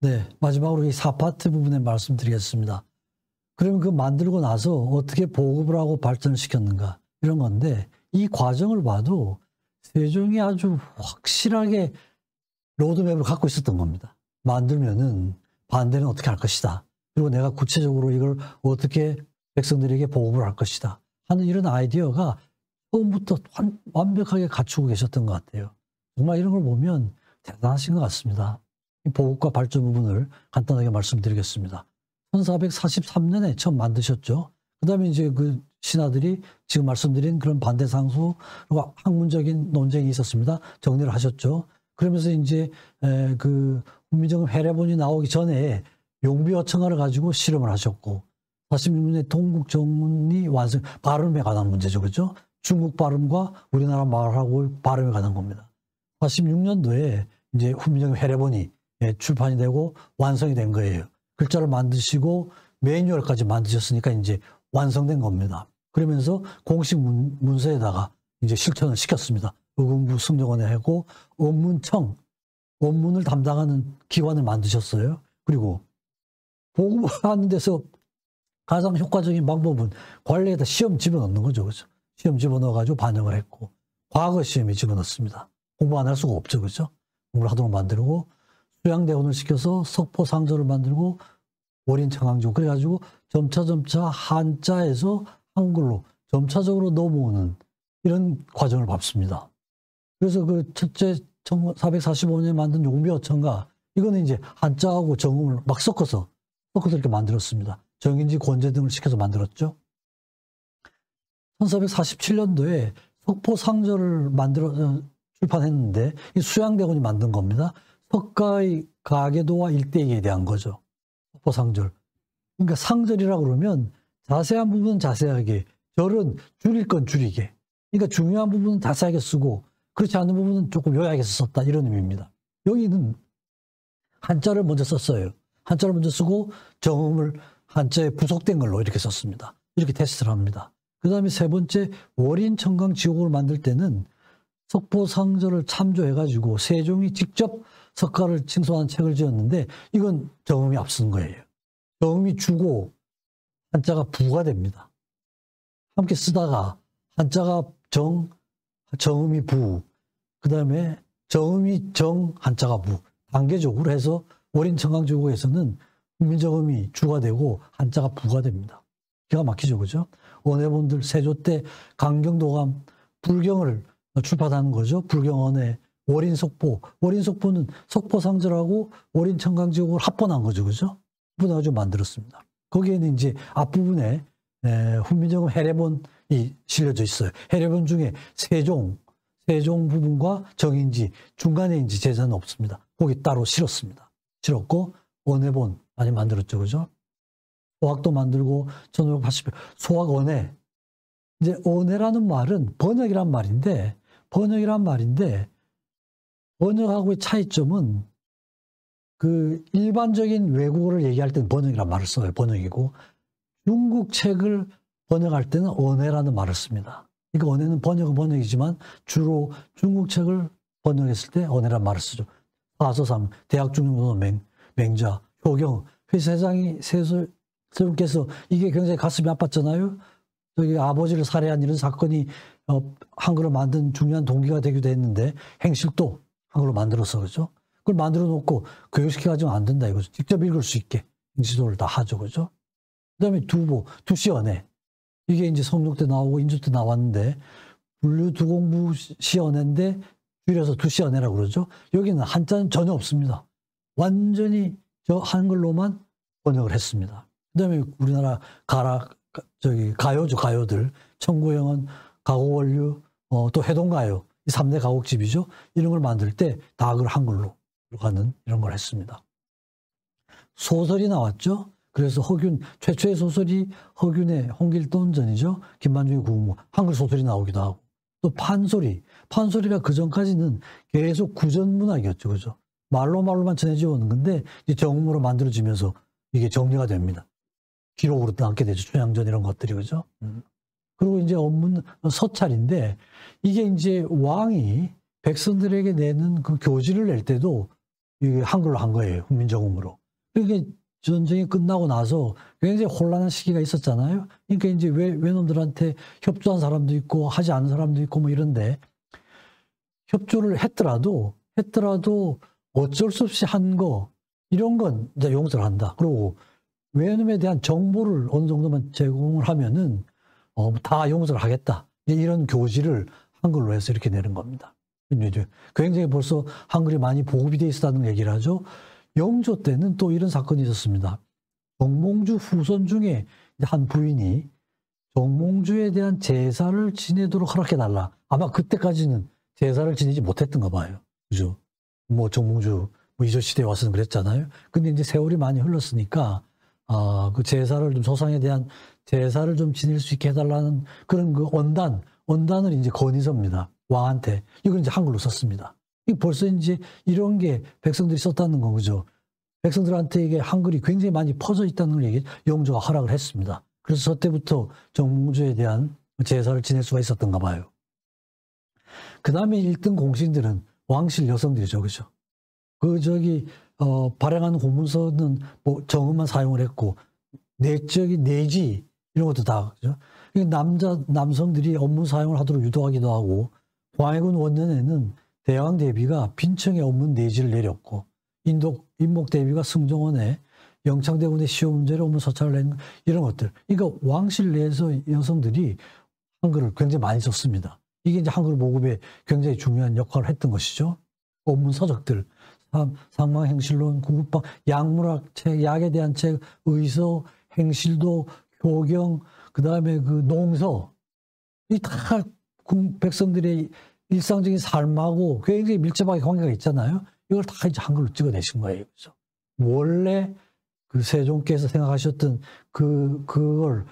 네, 마지막으로 이 4파트 부분에 말씀드리겠습니다. 그러면 그 만들고 나서 어떻게 보급을 하고 발전을 시켰는가 이런 건데 이 과정을 봐도 세종이 아주 확실하게 로드맵을 갖고 있었던 겁니다. 만들면은 반대는 어떻게 할 것이다. 그리고 내가 구체적으로 이걸 어떻게 백성들에게 보급을 할 것이다 하는 이런 아이디어가 처음부터 완벽하게 갖추고 계셨던 것 같아요. 정말 이런 걸 보면 대단하신 것 같습니다. 이 보급과 발전 부분을 간단하게 말씀드리겠습니다. 1443년에 처음 만드셨죠. 그 다음에 이제 그 신하들이 지금 말씀드린 그런 반대 상수, 그리고 학문적인 논쟁이 있었습니다. 정리를 하셨죠. 그러면서 이제 그 훈민정음 해례본이 나오기 전에 용비어청하를 가지고 실험을 하셨고, 46년에 동국정문이 완성, 발음에 관한 문제죠. 그죠? 중국 발음과 우리나라 말하고 발음에 관한 겁니다. 46년도에 이제 훈민정음 해례본이 출판이 되고 완성이 된 거예요. 글자를 만드시고 매뉴얼까지 만드셨으니까 이제 완성된 겁니다. 그러면서 공식 문서에다가 이제 실천을 시켰습니다. 의금부 승정원에 하고 원문청, 원문을 담당하는 기관을 만드셨어요. 그리고 보급하는 데서 가장 효과적인 방법은 관리에다 시험 집어넣는 거죠. 그죠? 시험 집어넣어가지고 반영을 했고, 과거 시험에 집어넣습니다. 공부 안 할 수가 없죠. 그죠? 공부를 하도록 만들고, 수양대원을 시켜서 석포상조를 만들고, 월인청강조. 그래가지고 점차 한자에서 한글로 점차적으로 넘어오는 이런 과정을 밟습니다. 그래서 그 첫째 1445년에 만든 용비어청가, 이거는 이제 한자하고 정음을 막 섞어서 이렇게 만들었습니다. 정인지 권제 등을 시켜서 만들었죠. 1447년도에 석포상조를 출판했는데 이 수양대군이 만든 겁니다. 석가의 가계도와 일대기에 대한 거죠. 석포상절. 그러니까 상절이라고 그러면 자세한 부분은 자세하게, 절은 줄일 건 줄이게. 그러니까 중요한 부분은 자세하게 쓰고 그렇지 않은 부분은 조금 요약해서 썼다 이런 의미입니다. 여기는 한자를 먼저 썼어요. 한자를 먼저 쓰고 정음을 한자에 부속된 걸로 이렇게 썼습니다. 이렇게 테스트를 합니다. 그 다음에 세 번째 월인청강지옥을 만들 때는 석포상절을 참조해가지고 세종이 직접 석가를 칭송하는 책을 지었는데 이건 정음이 앞선 거예요. 정음이 주고 한자가 부가 됩니다. 함께 쓰다가 한자가 정음이 부, 그 다음에 정음이 정, 한자가 부, 단계적으로 해서 월인청강지옥에서는 훈민정음이 주가 되고 한자가 부가 됩니다. 기가 막히죠, 그죠? 원해본들 세조 때 강경도감 불경을 출판하는 거죠. 불경언해 월인석포, 월인석포는 석포상절하고 월인청강지옥을 합본한 거죠, 그죠? 합본해가지고 만들었습니다. 거기에는 이제 앞부분에 훈민정음 해례본이 실려져 있어요. 해례본 중에 세종 부분과 정인지, 중간에 이제 제자는 없습니다. 거기 따로 실었습니다. 실었고 원해본 많이 만들었죠, 그죠? 소학도 만들고 1580년 소학원해. 이제 언해라는 말은 번역이란 말인데 번역하고의 차이점은 그 일반적인 외국어를 얘기할 때는 번역이란 말을 써요. 번역이고 중국 책을 번역할 때는 언해라는 말을 씁니다. 그러니까 언해는 번역은 번역이지만 주로 중국 책을 번역했을 때 언해란 말을 쓰죠. 사서상, 대학중용론어 맹자, 효경, 회세장이 세술께서 이게 굉장히 가슴이 아팠잖아요. 저기 아버지를 살해한 이런 사건이 한글을 만든 중요한 동기가 되기도 했는데 행실도 한글로 만들어서 그죠? 그걸 만들어 놓고 교육시켜가지고 안 된다 이거죠. 직접 읽을 수 있게 지도를 다 하죠, 그죠? 그다음에 두시언해. 이게 이제 성록 때 나오고 인조 때 나왔는데 분류두공부 시언해인데 줄여서 두시언해라고 그러죠. 여기는 한자는 전혀 없습니다. 완전히 저 한글로만 번역을 했습니다. 그다음에 우리나라 가요죠, 가요들. 청구영은, 가곡원류, 또 해동가요. 이 3대 가곡집이죠. 이런 걸 만들 때 다 그걸 한글로 들어가는 이런 걸 했습니다. 소설이 나왔죠. 그래서 최초의 소설이 허균의 홍길동전이죠. 김만중의 구국무, 한글 소설이 나오기도 하고. 또 판소리가 그 전까지는 계속 구전문학이었죠, 그죠? 말로만 전해져 오는 건데 이제 정음으로 만들어지면서 이게 정리가 됩니다. 기록으로 남게 되죠. 초양전 이런 것들이, 그죠? 그리고 이제 업문 서찰인데 이게 이제 왕이 백성들에게 내는 그 교지를 낼 때도 이게 한글로 한 거예요. 훈민정음으로. 그러니까 전쟁이 끝나고 나서 굉장히 혼란한 시기가 있었잖아요. 그러니까 이제 외놈들한테 협조한 사람도 있고 하지 않은 사람도 있고 뭐 이런데 협조를 했더라도 어쩔 수 없이 한 거 이런 건 이제 용서를 한다. 그리고 외놈에 대한 정보를 어느 정도만 제공을 하면은 다 용서를 하겠다. 이런 교지를 한글로 해서 이렇게 내는 겁니다. 굉장히 벌써 한글이 많이 보급이 돼 있었다는 얘기를 하죠. 영조 때는 또 이런 사건이 있었습니다. 정몽주 후손 중에 한 부인이 정몽주에 대한 제사를 지내도록 허락해달라. 아마 그때까지는 제사를 지내지 못했던가 봐요. 그죠? 뭐 정몽주 뭐 이조 시대에 와서는 그랬잖아요. 근데 이제 세월이 많이 흘렀으니까 그 제사를 좀 조상에 대한 제사를 좀 지낼 수 있게 해달라는 그런 그 언단을 이제 건의서입니다. 왕한테. 이걸 이제 한글로 썼습니다. 벌써 이제 이런 게 백성들이 썼다는 건 거죠. 백성들한테 이게 한글이 굉장히 많이 퍼져 있다는 걸 영조가 허락을 했습니다. 그래서 저 때부터 정몽주에 대한 제사를 지낼 수가 있었던가 봐요. 그 다음에 1등 공신들은 왕실 여성들이죠. 그죠? 발행하는 공문서는 뭐 정음만 사용을 했고, 내지, 이런 것도 다, 그죠? 남성들이 업무 사용을 하도록 유도하기도 하고, 광해군 원년에는 대왕 대비가 빈청에 업무 내지를 내렸고, 인목 대비가 승정원에 영창대군의 시효문제로 업무 서찰을 낸 이런 것들. 그러니까 왕실 내에서 여성들이 한글을 굉장히 많이 썼습니다. 이게 이제 한글 보급에 굉장히 중요한 역할을 했던 것이죠. 업문 서적들, 상망행실론, 구급방, 약문학 책, 약에 대한 책, 의서, 행실도, 효경, 그 다음에 그 농서, 이 다 백성들의 일상적인 삶하고 굉장히 밀접하게 관계가 있잖아요. 이걸 다 이제 한글로 찍어내신 거예요. 그죠? 원래 그 세종께서 생각하셨던 그걸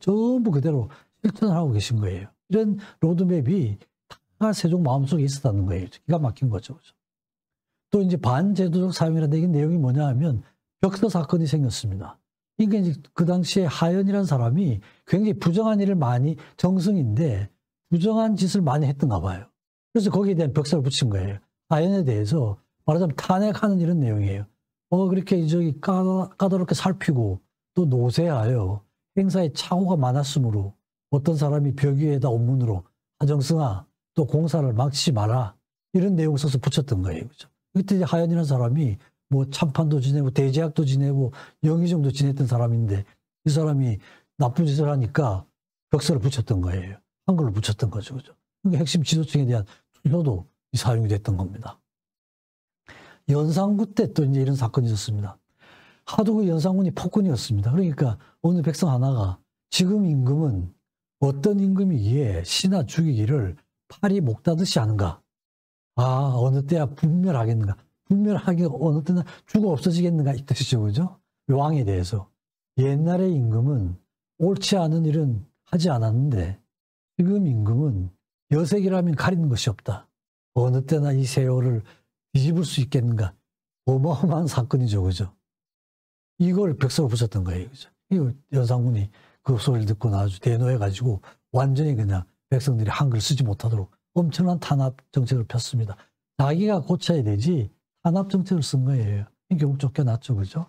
전부 그대로 실천을 하고 계신 거예요. 이런 로드맵이 다 세종 마음속에 있었다는 거예요. 기가 막힌 거죠. 그죠? 또 이제 반제도적 사용이라는 얘기 내용이 뭐냐 하면 벽서 사건이 생겼습니다. 그러니까 이제 그 당시에 하연이라는 사람이 굉장히 부정한 일을 많이 정승인데 부정한 짓을 많이 했던가 봐요. 그래서 거기에 대한 벽서를 붙인 거예요. 하연에 대해서 말하자면 탄핵하는 이런 내용이에요. 그렇게 까다롭게 살피고 또 노쇠하여 행사에 착오가 많았으므로 어떤 사람이 벽 위에다 온문으로 하정승아 또 공사를 망치지 마라 이런 내용을 써서 붙였던 거예요. 그죠? 그때 이제 하연이라는 사람이 뭐 참판도 지내고 대제학도 지내고 영의정도 지냈던 사람인데 이 사람이 나쁜 짓을 하니까 벽서를 붙였던 거예요. 한글로 붙였던 거죠. 그죠? 그러니까 핵심 지도층에 대한 투표도 사용이 됐던 겁니다. 연산군 때 또 이제 이런 사건이 있었습니다. 하도 그 연산군이 폭군이었습니다. 그러니까 어느 백성 하나가 지금 임금은 어떤 임금이기에 시나 죽이기를 팔이 목다듯이 하는가? 어느 때야 분멸하겠는가? 분멸하게 어느 때나 죽어 없어지겠는가? 이 뜻이죠. 그죠? 왕에 대해서. 옛날의 임금은 옳지 않은 일은 하지 않았는데 지금 임금은 여색이라면 가리는 것이 없다. 어느 때나 이 세월을 뒤집을 수 있겠는가? 어마어마한 사건이죠. 그죠? 이걸 벽서로 붙였던 거예요. 그죠? 이거 연산군이 그 소리를 듣고 아주 대노해가지고 완전히 그냥 백성들이 한글 쓰지 못하도록 엄청난 탄압 정책을 폈습니다. 자기가 고쳐야 되지 탄압 정책을 쓴 거예요. 결국 쫓겨났죠. 그죠?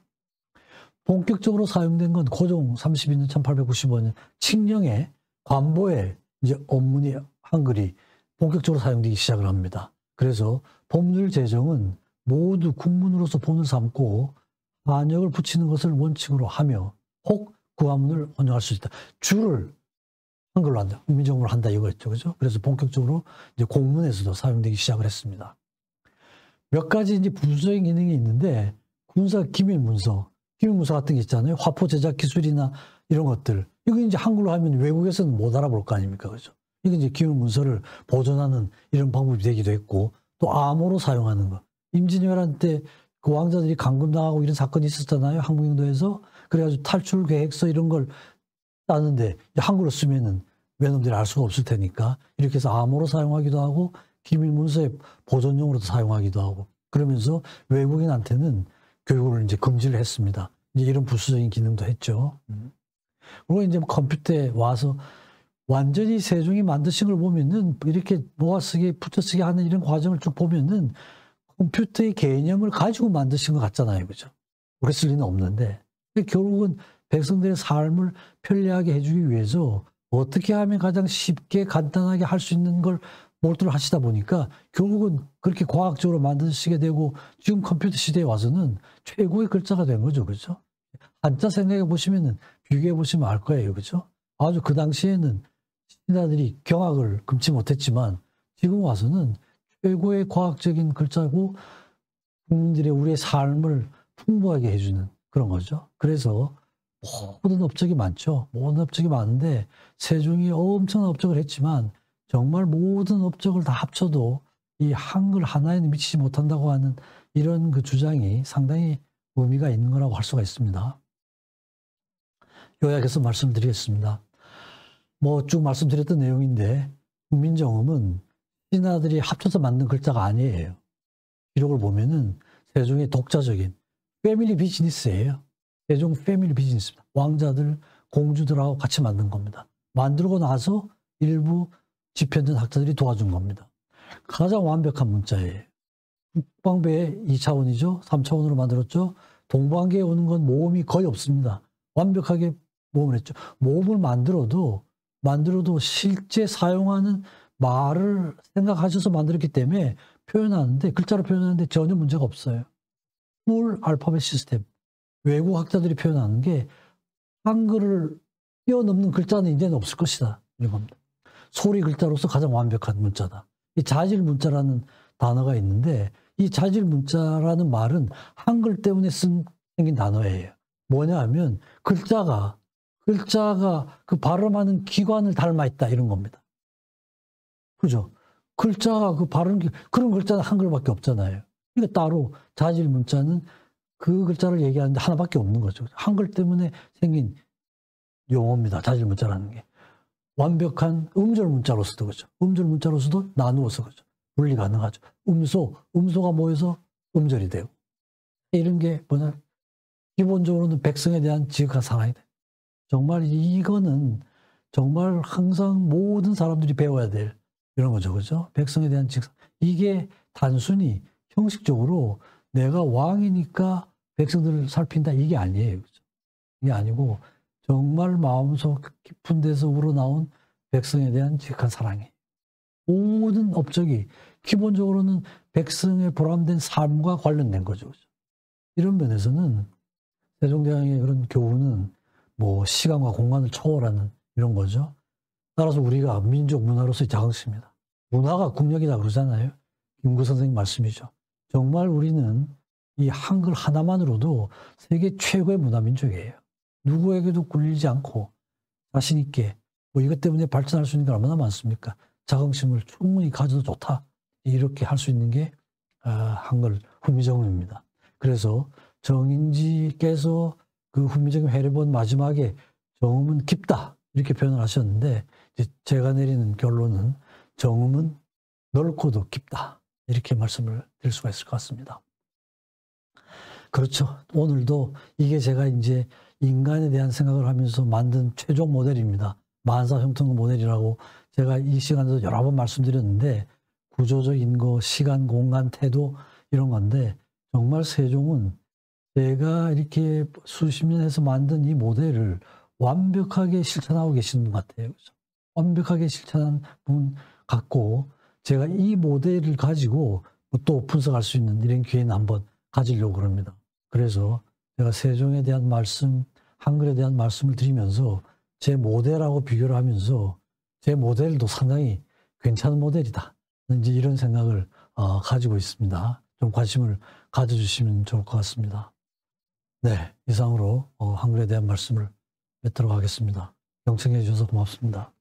본격적으로 사용된 건 고종 32년 1895년 칙령의 관보에 이제 원문이 한글이 본격적으로 사용되기 시작을 합니다. 그래서 법률 제정은 모두 국문으로서 본을 삼고 한역을 붙이는 것을 원칙으로 하며 혹 구한문을 언용할 수 있다. 주를 한글로 한다. 민정음으로 한다 이거였죠. 그죠? 그래서 본격적으로 이제 공문에서도 사용되기 시작을 했습니다. 몇 가지 이제 부수적인 기능이 있는데 군사 기밀문서 같은 게 있잖아요. 화포 제작 기술이나 이런 것들. 이거 이제 한글로 하면 외국에서는 못 알아볼 거 아닙니까? 그죠? 이게 이제 기밀문서를 보존하는 이런 방법이 되기도 했고 또 암호로 사용하는 거. 임진왜란 때 그 왕자들이 감금당하고 이런 사건이 있었잖아요. 항복인도에서. 그래가지고 탈출 계획서 이런 걸 따는데 한글로 쓰면은 외놈들이 알 수가 없을 테니까 이렇게 해서 암호로 사용하기도 하고 기밀문서의 보존용으로도 사용하기도 하고 그러면서 외국인한테는 교육을 이제 금지를 했습니다. 이제 이런 부수적인 기능도 했죠. 그리고 이제 컴퓨터에 와서 완전히 세종이 만드신 걸 보면은 이렇게 모아쓰기, 붙여쓰기 하는 이런 과정을 쭉 보면은 컴퓨터의 개념을 가지고 만드신 것 같잖아요. 그죠? 그랬을 리는 없는데 결국은 백성들의 삶을 편리하게 해주기 위해서 어떻게 하면 가장 쉽게 간단하게 할 수 있는 걸 몰두를 하시다 보니까 결국은 그렇게 과학적으로 만드시게 되고 지금 컴퓨터 시대에 와서는 최고의 글자가 된 거죠. 그죠? 한자 생각해 보시면은 비교해 보시면 알 거예요. 그죠? 아주 그 당시에는 신하들이 경악을 금치 못했지만 지금 와서는 최고의 과학적인 글자고 국민들의 우리의 삶을 풍부하게 해주는 그런 거죠. 그래서 모든 업적이 많죠. 모든 업적이 많은데 세종이 엄청난 업적을 했지만 정말 모든 업적을 다 합쳐도 이 한글 하나에는 미치지 못한다고 하는 이런 그 주장이 상당히 의미가 있는 거라고 할 수가 있습니다. 요약해서 말씀드리겠습니다. 뭐 쭉 말씀드렸던 내용인데 훈민정음은 신하들이 합쳐서 만든 글자가 아니에요. 기록을 보면은 세종의 독자적인 패밀리 비즈니스예요. 세종 패밀리 비즈니스입니다. 왕자들, 공주들하고 같이 만든 겁니다. 만들고 나서 일부 집현전 학자들이 도와준 겁니다. 가장 완벽한 문자예요. 국방부의 2차원이죠. 3차원으로 만들었죠. 동방계에 오는 건 모음이 거의 없습니다. 완벽하게 모음을 했죠. 모음을 만들어도 실제 사용하는 말을 생각하셔서 만들었기 때문에 표현하는데 글자로 표현하는데 전혀 문제가 없어요. 풀 알파벳 시스템. 외국 학자들이 표현하는 게 한글을 뛰어넘는 글자는 이제는 없을 것이다. 이런 겁니다. 소리 글자로서 가장 완벽한 문자다. 이 자질 문자라는 단어가 있는데 이 자질 문자라는 말은 한글 때문에 생긴 단어예요. 뭐냐 하면 글자가 그 발음하는 기관을 닮아 있다 이런 겁니다. 그죠? 글자가 그 그런 글자는 한글밖에 없잖아요. 그러니까 따로 자질 문자는 그 글자를 얘기하는데 하나밖에 없는 거죠. 한글 때문에 생긴 용어입니다. 자질 문자라는 게. 완벽한 음절 문자로서도 그렇죠. 음절 문자로서도 나누어서 그렇죠. 분리 가능하죠. 음소가 모여서 음절이 되고. 이런 게 뭐냐. 기본적으로는 백성에 대한 지극한 사랑이 돼. 정말 이거는 정말 항상 모든 사람들이 배워야 될 이런 거죠. 그죠? 백성에 대한 지극한. 이게 단순히 형식적으로 내가 왕이니까 백성들을 살핀다 이게 아니에요. 그죠? 이게 아니고 정말 마음속 깊은 데서 우러나온 백성에 대한 지극한 사랑이. 모든 업적이 기본적으로는 백성의 보람된 삶과 관련된 거죠. 그죠? 이런 면에서는 세종대왕의 그런 교훈은 뭐 시간과 공간을 초월하는 이런 거죠. 따라서 우리가 민족 문화로서의 자긍심입니다. 문화가 국력이다 그러잖아요. 김구 선생님 말씀이죠. 정말 우리는 이 한글 하나만으로도 세계 최고의 문화민족이에요. 누구에게도 굴리지 않고 자신 있게 뭐 이것 때문에 발전할 수 있는 게 얼마나 많습니까? 자긍심을 충분히 가져도 좋다. 이렇게 할 수 있는 게 한글 훈민정음입니다. 그래서 정인지께서 그 훈민정음 해례본 마지막에 정음은 깊다 이렇게 표현을 하셨는데 이제 제가 내리는 결론은 정음은 넓고도 깊다 이렇게 말씀을 드릴 수가 있을 것 같습니다. 그렇죠. 오늘도 이게 제가 이제 인간에 대한 생각을 하면서 만든 최종 모델입니다. 만사 형통의 모델이라고 제가 이 시간에도 여러 번 말씀드렸는데 구조적인 거, 시간, 공간, 태도 이런 건데 정말 세종은 제가 이렇게 수십 년 해서 만든 이 모델을 완벽하게 실천하고 계시는 분 같아요. 그렇죠? 완벽하게 실천한 분 같고 제가 이 모델을 가지고 또 분석할 수 있는 이런 기회는 한번 가지려고 그럽니다. 그래서 제가 세종에 대한 말씀, 한글에 대한 말씀을 드리면서 제 모델하고 비교를 하면서 제 모델도 상당히 괜찮은 모델이다. 이제 이런 생각을 가지고 있습니다. 좀 관심을 가져주시면 좋을 것 같습니다. 네, 이상으로 한글에 대한 말씀을 맺도록 하겠습니다. 경청해 주셔서 고맙습니다.